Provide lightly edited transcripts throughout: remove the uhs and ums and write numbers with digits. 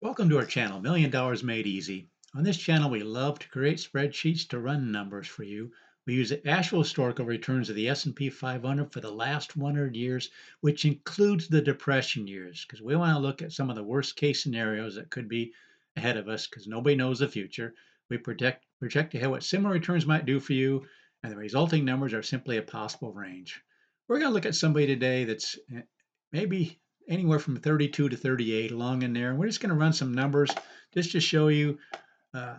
Welcome to our channel, $1 Million Made Easy. On this channel, we love to create spreadsheets to run numbers for you. We use the actual historical returns of the S&P 500 for the last 100 years, which includes the depression years, because we want to look at some of the worst case scenarios that could be ahead of us, because nobody knows the future. We project ahead what similar returns might do for you, and the resulting numbers are simply a possible range. We're going to look at somebody today that's maybe anywhere from 32 to 38 along in there. And we're just going to run some numbers just to show you uh,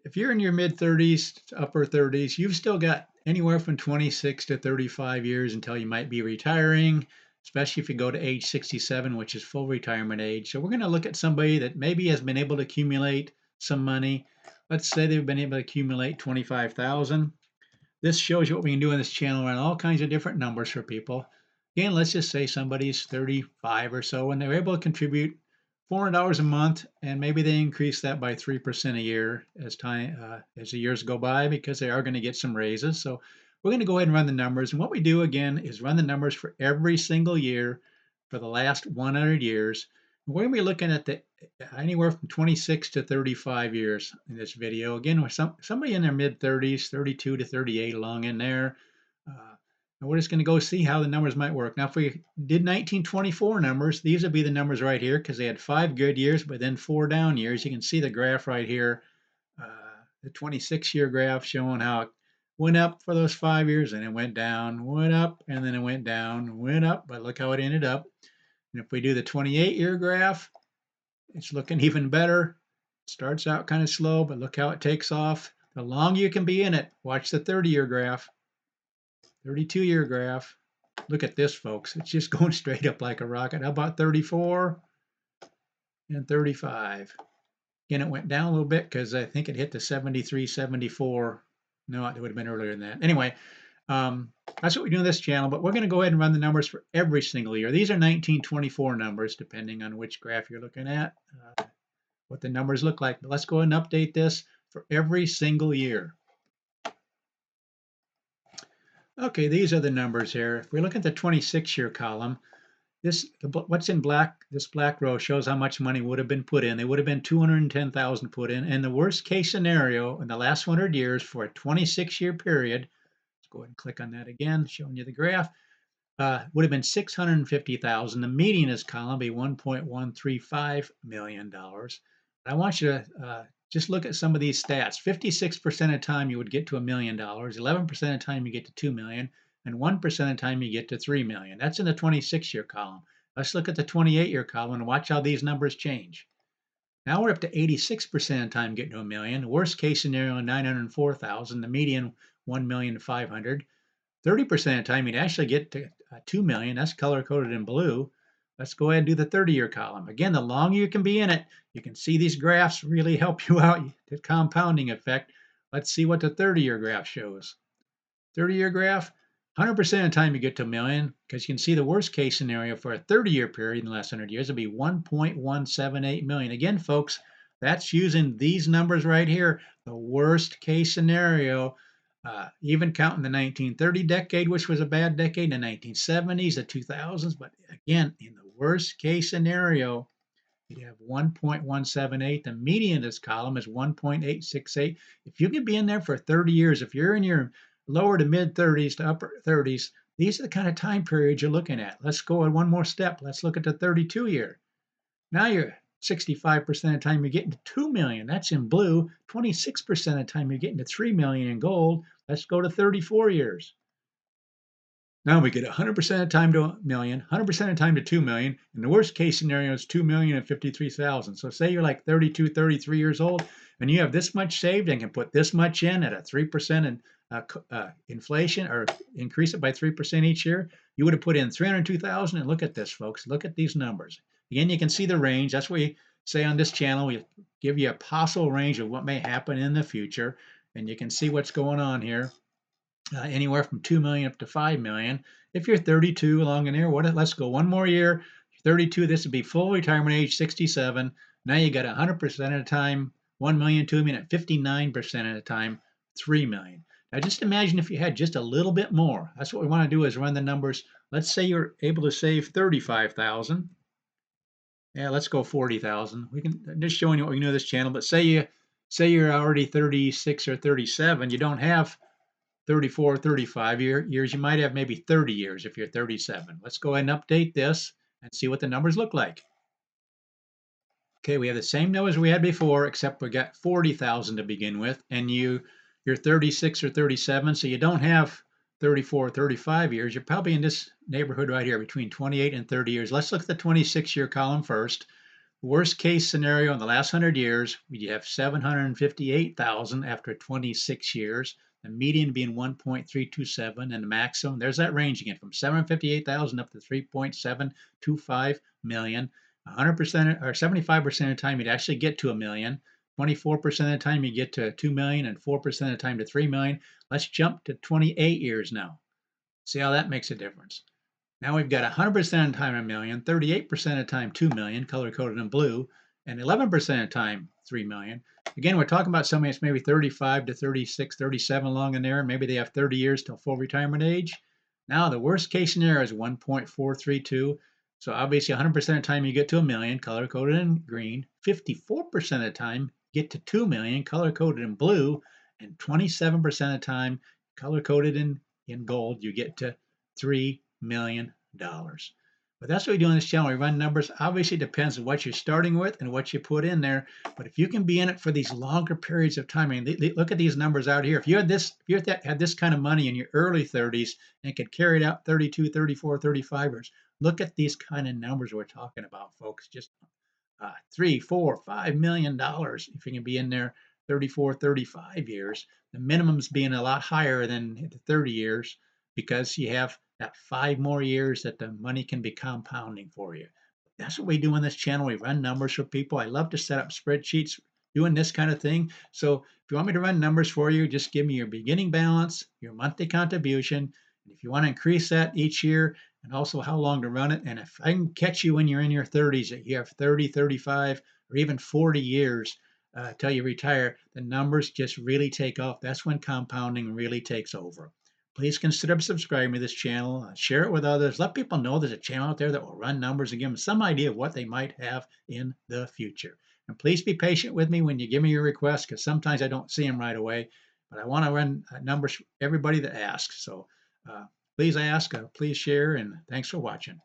if you're in your mid 30s to upper 30s, you've still got anywhere from 26 to 35 years until you might be retiring, especially if you go to age 67, which is full retirement age. So we're going to look at somebody that maybe has been able to accumulate some money. Let's say they've been able to accumulate 25,000. This shows you what we can do on this channel, run all kinds of different numbers for people. Again, let's just say somebody's 35 or so and they're able to contribute $400 a month, and maybe they increase that by 3% a year as the years go by, because they are going to get some raises. So we're going to go ahead and run the numbers. And what we do again is run the numbers for every single year for the last 100 years. We're going to be looking at the anywhere from 26 to 35 years in this video. Again, with somebody in their mid 30s, 32 to 38 along in there. And we're just going to go see how the numbers might work. Now, if we did 1924 numbers, these would be the numbers right here, because they had 5 good years, but then 4 down years. You can see the graph right here, the 26-year graph showing how it went up for those 5 years, and it went down, went up, and then it went down, went up, but look how it ended up. And if we do the 28-year graph, it's looking even better. It starts out kind of slow, but look how it takes off. The longer you can be in it, watch the 30-year graph, 32-year graph. Look at this, folks. It's just going straight up like a rocket. How about 34 and 35? Again, it went down a little bit because I think it hit the 73, 74. No, it would have been earlier than that. Anyway, that's what we do on this channel, but we're going to go ahead and run the numbers for every single year. These are 1924 numbers, depending on which graph you're looking at, what the numbers look like. But let's go ahead and update this for every single year. Okay, these are the numbers here. If we look at the 26-year column, what's in black, this black row shows how much money would have been put in. They would have been 210,000 put in. And the worst case scenario in the last 100 years for a 26-year period, let's go ahead and click on that again, showing you the graph, would have been 650,000. The median in this column be $1.135 million. I want you to just look at some of these stats. 56% of the time you would get to $1 million, 11% of the time you get to 2 million, and 1% of the time you get to 3 million. That's in the 26-year column. Let's look at the 28-year column and watch how these numbers change. Now we're up to 86% of the time getting to $1 million. Worst case scenario, 904,000. The median, 1,500,000. 30% of the time you'd actually get to 2 million. That's color coded in blue. Let's go ahead and do the 30-year column. Again, the longer you can be in it, you can see these graphs really help you out, the compounding effect. Let's see what the 30-year graph shows. 30-year graph, 100% of the time you get to 1 million, because you can see the worst case scenario for a 30-year period in the last 100 years would be 1.178 million. Again, folks, that's using these numbers right here, the worst case scenario. Even counting the 1930 decade, which was a bad decade, the 1970s, the 2000s. But again, in the worst case scenario, you have 1.178. The median of this column is 1.868. If you can be in there for 30 years, if you're in your lower to mid 30s to upper 30s, these are the kind of time periods you're looking at. Let's go one more step. Let's look at the 32 year. Now you're 65% of the time you're getting to 2 million. That's in blue. 26% of the time you're getting to 3 million in gold. Let's go to 34 years. Now we get 100% of the time to a million, 100% of the time to 2 million. And the worst case scenario is 2,053,000. So say you're like 32, 33 years old and you have this much saved and can put this much in at a 3% in, inflation, or increase it by 3% each year. You would have put in 302,000. And look at this, folks. Look at these numbers. Again, you can see the range. That's what we say on this channel. We give you a possible range of what may happen in the future. And you can see what's going on here. Anywhere from 2 million up to 5 million. If you're 32 along in there, let's go one more year. 32, this would be full retirement age, 67. Now you got 100% of the time, 1 million, 2 million, and 59% of the time, 3 million. Now just imagine if you had just a little bit more. That's what we want to do, is run the numbers. Let's say you're able to save 35,000. Yeah, let's go 40,000. We can I'm just showing you what we can do with this channel, but say you're already 36 or 37, you don't have 34, 35 years. You might have maybe 30 years if you're 37. Let's go ahead and update this and see what the numbers look like. Okay, we have the same numbers we had before, except we got 40,000 to begin with, and you're 36 or 37, so you don't have 34 or 35 years. You're probably in this neighborhood right here between 28 and 30 years. Let's look at the 26-year column first. Worst case scenario in the last 100 years, we have 758,000 after 26 years, the median being 1.327, and the maximum, there's that range again, from 758,000 up to 3.725 million. 100% or 75% of the time you'd actually get to a million. 24% of the time you get to 2 million, and 4% of the time to 3 million. Let's jump to 28 years now. See how that makes a difference. Now we've got 100% of the time a million, 38% of the time 2 million, color coded in blue, and 11% of the time 3 million. Again, we're talking about somebody that's maybe 35 to 36, 37 along in there. Maybe they have 30 years till full retirement age. Now the worst case scenario is 1.432. So obviously 100% of the time you get to a million, color coded in green. 54% of the time get to 2 million, color coded in blue, and 27% of the time, color coded in gold, you get to $3 million. But that's what we do on this channel. We run numbers. Obviously, it depends on what you're starting with and what you put in there. But if you can be in it for these longer periods of time, I mean, look at these numbers out here. If you had this kind of money in your early 30s and could carry it out 32, 34, 35 years, look at these kind of numbers we're talking about, folks. Just $3, $4, $5 million if you can be in there 34, 35 years. The minimum's being a lot higher than the 30 years because you have that 5 more years that the money can be compounding for you. That's what we do on this channel. We run numbers for people. I love to set up spreadsheets doing this kind of thing. So if you want me to run numbers for you, just give me your beginning balance, your monthly contribution. And if you want to increase that each year, and also how long to run it. And if I can catch you when you're in your 30s, that you have 30, 35, or even 40 years till you retire, the numbers just really take off. That's when compounding really takes over. Please consider subscribing to this channel, share it with others, let people know there's a channel out there that will run numbers and give them some idea of what they might have in the future. And please be patient with me when you give me your requests, because sometimes I don't see them right away, but I want to run numbers for everybody that asks. So please ask, please share, and thanks for watching.